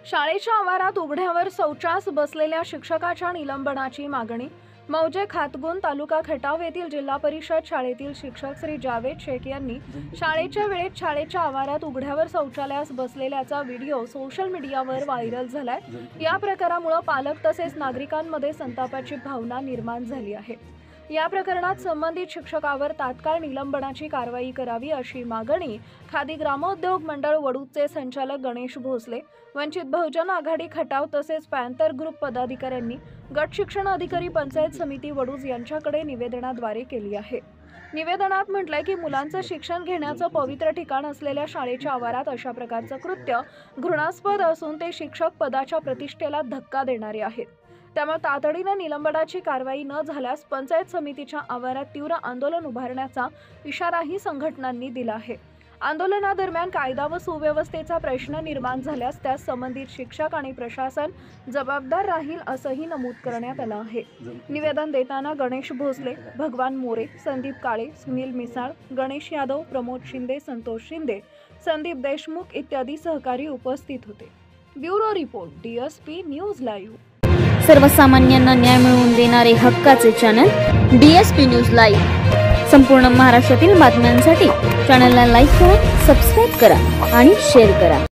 शाळेच्या आवारात उघड्यावर शौचास बसलेल्या शिक्षकाच्या निलंबनाची मागणी। मौजे खातगुन तालुका खटाव येथील जिल्हा परिषद शाळेतील शिक्षक श्री जावेद शेख यांनी शाळेच्या वेळेत शाळेच्या आवारात उघड्यावर शौचालयास बसलेल्याचा व्हिडिओ सोशल मीडियावर व्हायरल झालाय। या प्रकारामुळे पालक तसेच नागरिकांमध्ये संतापाची भावना निर्माण झाली आहे। या प्रकरणात संबंधित शिक्षकावर तात्काळ निलंबनाची कारवाई करावी अशी मागणी खादी ग्रामोद्योग मंडळ वडूचे संचालक गणेश भोसले, वंचित बहुजन आघाडी खटाव तसेच पॅन्थर ग्रुप पदाधिकाऱ्यांनी गट शिक्षण अधिकारी पंचायत समिती वडूज यांच्याकडे निवेदनाद्वारे केली आहे। निवेदनात म्हटलंय की मुलांचं शिक्षण घेण्याचं पवित्र ठिकाण असलेल्या शाळेच्या आवारात अशा प्रकारचं कृत्य घृणास्पद असून ते शिक्षक पदाच्या प्रतिष्ठेला धक्का देणारे आहेत। त्यामुळे तातडीने निलंबनाची कारवाई न झाल्यास पंचायत समितीच्या आवारात तीव्र आंदोलन उभारण्याचा इशाराही संघटनांनी दिला आहे। आंदोलनादरम्यान कायदा व सुव्यवस्थेचा प्रश्न निर्माण झाल्यास त्यास संबंधित शिक्षक आणि प्रशासन जबाबदार राहील असंही नमूद करण्यात आलं आहे। निवेदन देताना गणेश भोसले, भगवान मोरे, संदीप काळे, सुनील मिसाळ, गणेश यादव, प्रमोद शिंदे, संतोष शिंदे, संदीप देशमुख इत्यादी सहकारी उपस्थित होते। Bureau report DSP news live. सर्वसामान्यांना न्याय मिळवून देणारे हक्काचे चॅनल DSP न्यूज लाईव्ह। संपूर्ण महाराष्ट्रातील बातम्यांसाठी चॅनलला लाईक करा, सबस्क्राईब करा आणि शेअर करा।